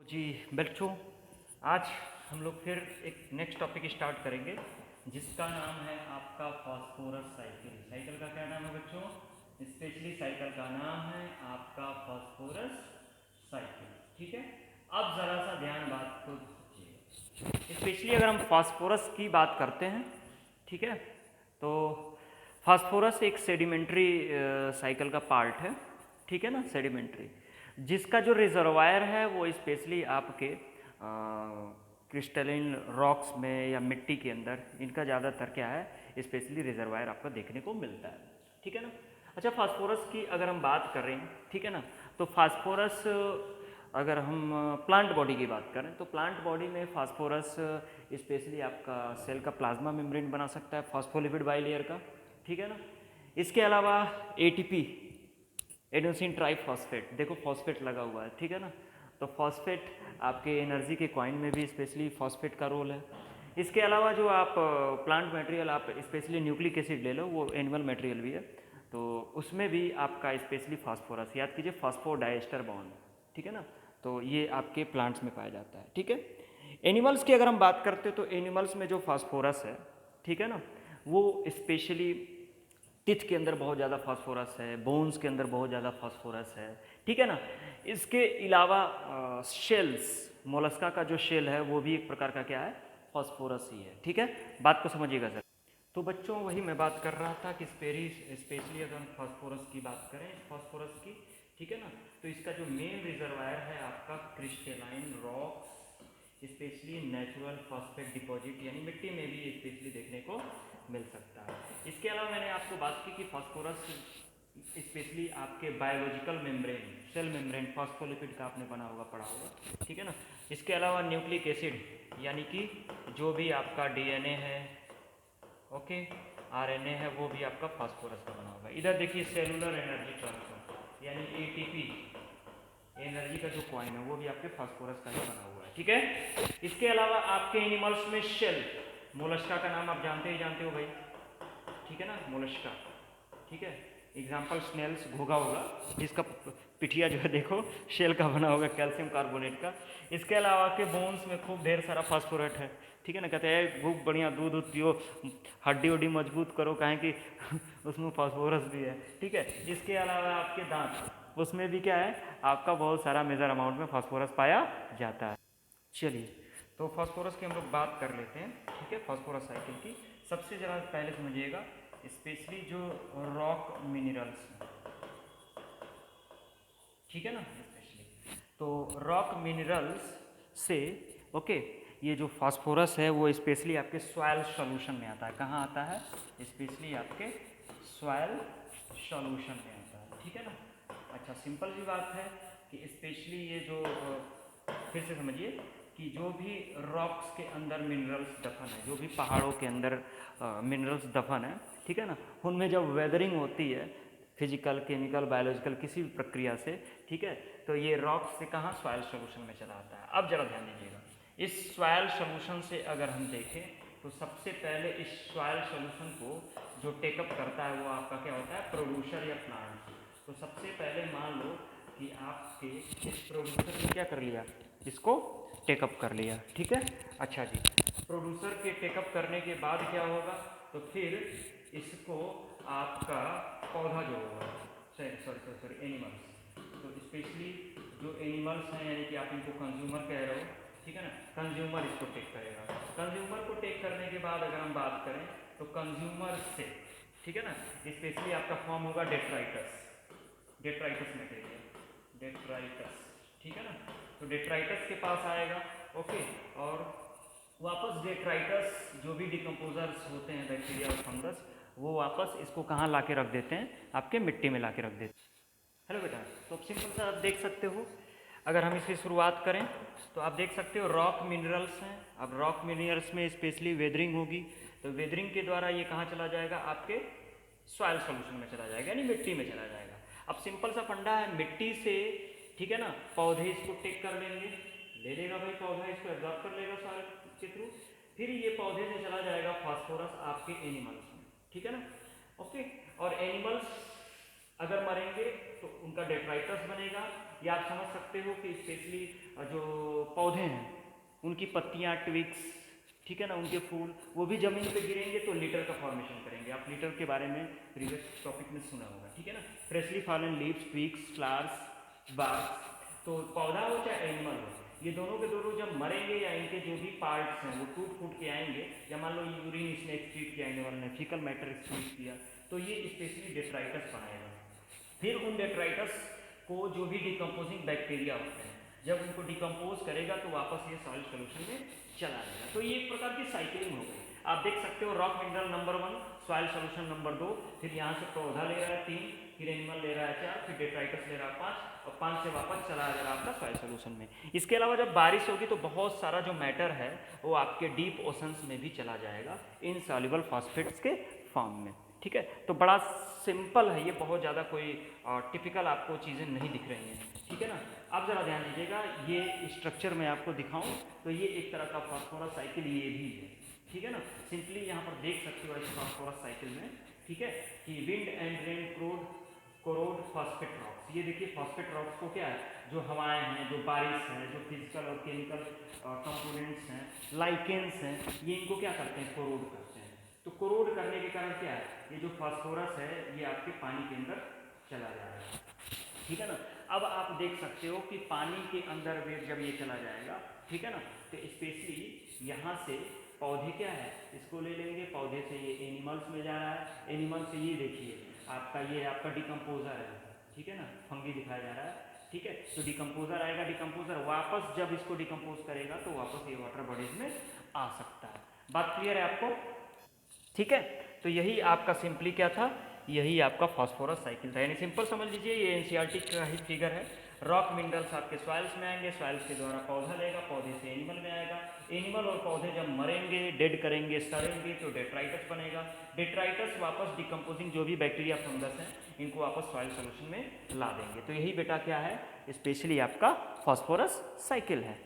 जी बच्चों, आज हम लोग फिर एक नेक्स्ट टॉपिक स्टार्ट करेंगे जिसका नाम है आपका फास्फोरस साइकिल। साइकिल का क्या नाम है बच्चों? स्पेशली साइकिल का नाम है आपका फास्फोरस साइकिल। ठीक है, अब ज़रा सा ध्यान बात को दीजिएगा। स्पेशली अगर हम फास्फोरस की बात करते हैं, ठीक है, तो फास्फोरस एक सेडिमेंट्री साइकिल का पार्ट है, ठीक है ना, सेडिमेंट्री, जिसका जो रिजर्वायर है वो स्पेशली आपके क्रिस्टलिन रॉक्स में या मिट्टी के अंदर इनका ज़्यादातर क्या है, स्पेशली रिजर्वायर आपका देखने को मिलता है। ठीक है ना। अच्छा, फास्फोरस की अगर हम बात कर रहे हैं, ठीक है ना, तो फास्फोरस अगर हम प्लांट बॉडी की बात करें तो प्लांट बॉडी में फास्फोरस स्पेशली आपका सेल का प्लाज्मा मेम्ब्रेन बना सकता है, फास्फोलिपिड बाइलेयर का। ठीक है ना। इसके अलावा एटीपी, एडेनोसिन ट्राइफॉस्फेट, देखो फॉस्फेट लगा हुआ है, ठीक है ना, तो फॉस्फेट आपके एनर्जी के कॉइन में भी स्पेशली फॉस्फेट का रोल है। इसके अलावा जो आप प्लांट मटेरियल आप स्पेशली न्यूक्लिक एसिड ले लो, वो एनिमल मटेरियल भी है, तो उसमें भी आपका स्पेशली फास्फोरस, याद कीजिए फास्फोडाइएस्टर बॉन्ड, ठीक है ना, तो ये आपके प्लांट्स में पाया जाता है। ठीक है। एनिमल्स की अगर हम बात करते हैं तो एनिमल्स में जो फास्फोरस है, ठीक है ना, वो स्पेशली टिथ के अंदर बहुत ज़्यादा फास्फोरस है, बोन्स के अंदर बहुत ज़्यादा फास्फोरस है, ठीक है ना। इसके अलावा शेल्स, मोलस्का का जो शेल है वो भी एक प्रकार का क्या है, फास्फोरस ही है। ठीक है, बात को समझिएगा सर। तो बच्चों वही मैं बात कर रहा था कि स्पेशली अगर हम फास्फोरस की बात करें, फास्फोरस की, ठीक है ना, तो इसका जो मेन रिजर्वायर है आपका crystalline rocks, specially natural phosphate deposit, यानी मिट्टी में भी स्पेशली देखने को मिल सकता है। इसके अलावा मैंने आपको बात की कि फास्फोरस स्पेशली आपके biological membrane, cell membrane, phospholipid का आपने बना होगा, पढ़ा होगा, ठीक है ना। इसके अलावा न्यूक्लिक एसिड, यानी कि जो भी आपका डीएनए है, ओके, आरएनए है, वो भी आपका फास्फोरस का बना होगा। इधर देखिए सेलुलर एनर्जी ट्रांसफर, यानी एटीपी एनर्जी का जो कॉइन है वो भी आपके फास्फोरस का ही बना हुआ है। ठीक है। इसके अलावा आपके एनिमल्स में शेल, मोलस्का का नाम आप जानते ही जानते हो भाई, ठीक है ना, मोलस्का, ठीक है, एग्जाम्पल स्नेल्स, घोगा होगा जिसका पिठिया जो है देखो शेल का बना होगा, कैल्शियम कार्बोनेट का। इसके अलावा आपके बोन्स में खूब ढेर सारा फास्फोरेट है, ठीक है ना, कहते हैं खूब बढ़िया दूध दूध पियो, हड्डी उड्डी मजबूत करो, कहें कि उसमें फास्फोरस भी है। ठीक है। इसके अलावा आपके दांत, उसमें भी क्या है, आपका बहुत सारा मेजर अमाउंट में फास्फोरस पाया जाता है। चलिए, तो फास्फोरस की हम लोग बात कर लेते हैं, ठीक है, फास्फोरस साइकिल की। सबसे ज़रा पहले समझिएगा, स्पेशली जो रॉक मिनरल्स, ठीक है ना, स्पेशली तो रॉक मिनरल्स से, ओके, ये जो फास्फोरस है वो स्पेशली आपके सॉइल सॉल्यूशन में आता है। कहाँ आता है? स्पेशली आपके सॉइल सॉल्यूशन में आता है, ठीक है ना। अच्छा, सिंपल सी बात है कि स्पेशली ये जो फिर से समझिए कि जो भी रॉक्स के अंदर मिनरल्स दफन है, जो भी पहाड़ों के अंदर मिनरल्स दफन है, ठीक है ना, उनमें जब वेदरिंग होती है फिजिकल, केमिकल, बायोलॉजिकल किसी भी प्रक्रिया से, ठीक है, तो ये रॉक्स से कहाँ, सॉइल सॉल्यूशन में चला आता है। अब जरा ध्यान दीजिएगा, इस सॉइल सॉल्यूशन से अगर हम देखें तो सबसे पहले इस सॉइल सॉल्यूशन को जो टेकअप करता है वो आपका क्या होता है, प्रोड्यूसर या प्लांट। तो सबसे पहले मान लो कि आपके इस प्रोड्यूसर ने क्या कर लिया, इसको टेकअप कर लिया, ठीक है। अच्छा जी, प्रोड्यूसर के टेकअप करने के बाद क्या होगा, तो फिर इसको आपका पौधा जो होगा, सॉरी एनिमल्स, तो स्पेशली जो एनिमल्स हैं, यानी कि आप इनको कंज्यूमर कह रहे हो, ठीक है ना, कंज्यूमर इसको टेक करेगा। कंज्यूमर को टेक करने के बाद अगर हम बात करें तो कंज्यूमर से, ठीक है ना, स्पेशली आपका फॉर्म होगा डेट्राइटस, डेट्राइटस मटेरियल, डेट्राइटस, ठीक है ना, तो डेट्राइटस के पास आएगा, ओके, और वापस डेट्राइटस जो भी डिकम्पोजर्स होते हैं, बैक्टीरिया और फंगस, वो वापस इसको कहाँ ला के रख देते हैं, आपके मिट्टी में ला के रख देते हैं। हेलो बेटा, तो अब सिंपल सा आप देख सकते हो, अगर हम इसकी शुरुआत करें तो आप देख सकते हो रॉक मिनरल्स हैं। अब रॉक मिनरल्स में स्पेशली वेदरिंग होगी, तो वेदरिंग के द्वारा ये कहाँ चला जाएगा, आपके सॉइल सॉल्यूशन में चला जाएगा, यानी मिट्टी में चला जाएगा। अब सिंपल सा फंडा है, मिट्टी से, ठीक है ना, पौधे इसको टेक कर लेंगे, ले लेगा भाई पौधा, इसको एब्जॉर्ब कर लेगा सॉइल के थ्रू, फिर ये पौधे से चला जाएगा फास्फोरस आपके एनिमल्स में, ठीक है ना, ओके। और एनिमल्स अगर मरेंगे तो उनका डेट्राइटस बनेगा, या आप समझ सकते हो कि स्पेशली जो पौधे हैं उनकी पत्तियाँ, ट्विग्स, ठीक है ना, उनके फूल, वो भी ज़मीन पे गिरेंगे तो लिटर का फॉर्मेशन करेंगे। आप लिटर के बारे में प्रीवियस टॉपिक में सुना होगा, ठीक है ना। Freshly fallen leaves, twigs, flowers, barks, तो पौधा हो चाहे एनिमल हो, ये दोनों के दोनों जब मरेंगे या इनके जो भी पार्ट्स हैं वो टूट फूट के आएंगे, या मान लो यूरिन इसने एक्सक्रीट किया, एनिमल ने फीकल मैटर एक्सक्रीट किया, तो ये स्पेशली डेट्राइटस बनाएगा। फिर उन डेट्राइटस को जो भी डिकम्पोजिंग बैक्टीरिया होते हैं, जब उनको डिकम्पोज करेगा तो वापस ये सॉइल सोल्यूशन में चला जाएगा। तो ये एक प्रकार की साइकिलिंग हो गई। आप देख सकते हो rock mineral number 1, soil solution number 2, फिर यहाँ से पौधा ले रहा है 3, फिर एनिमल ले रहा है 4, फिर डेट्राइटस ले रहा है 5, और 5 से वापस चला जाएगा आपका सॉइल सोल्यूशन में। इसके अलावा जब बारिश होगी तो बहुत सारा जो मैटर है वो आपके डीप ओशंस में भी चला जाएगा इनसॉल्युबल फॉस्फेट्स के फॉर्म में, ठीक है। तो बड़ा सिंपल है ये, बहुत ज़्यादा कोई टिपिकल आपको चीज़ें नहीं दिख रही हैं, ठीक है ना। अब ज़रा ध्यान दीजिएगा, ये स्ट्रक्चर मैं आपको दिखाऊं तो ये एक तरह का फास्फोरस साइकिल ये भी है, ठीक है ना। सिंपली यहाँ पर देख सकते हो इस फास्फोरस साइकिल में, ठीक है, कि wind and rain corrode phosphate rocks. ये देखिए फॉस्फेट रॉक्स को क्या है, जो हवाएं हैं, जो बारिश है, जो फिजिकल और केमिकल कंपोनेंट्स हैं, लाइकेंस हैं, ये इनको क्या करते हैं, कोरोड करते हैं। तो कोरोड करने के कारण क्या है, ये जो फास्फोरस है ये आपके पानी के अंदर चला जा रहा है, ठीक है ना। अब आप देख सकते हो कि पानी के अंदर में जब ये चला जाएगा, ठीक है ना, तो स्पेशली यहाँ से पौधे क्या है, इसको ले लेंगे, पौधे से ये एनिमल्स में जा रहा है, एनिमल से ये देखिए आपका ये आपका डिकम्पोजर है, ठीक है ना, फंगी दिखाया जा रहा है, ठीक है। तो डिकम्पोजर आएगा, डिकम्पोजर वापस जब इसको डिकम्पोज करेगा तो वापस ये वाटर बॉडीज में आ सकता है। बात क्लियर है आपको, ठीक है। तो यही आपका सिंपली क्या था, यही आपका फास्फोरस साइकिल था। यानी सिंपल समझ लीजिए, ये एनसीईआरटी का ही फिगर है। रॉक मिनरल्स आपके सॉइल्स में आएंगे, सॉइल्स के द्वारा पौधा लेगा, पौधे से एनिमल में आएगा, एनिमल और पौधे जब मरेंगे, डेड करेंगे, सड़ेंगे तो डेट्राइटस बनेगा, डेट्राइटस वापस डिकम्पोजिंग जो भी बैक्टीरिया फंगस हैं इनको वापस सॉइल सोल्यूशन में ला देंगे। तो यही बेटा क्या है, स्पेशली आपका फास्फोरस साइकिल है।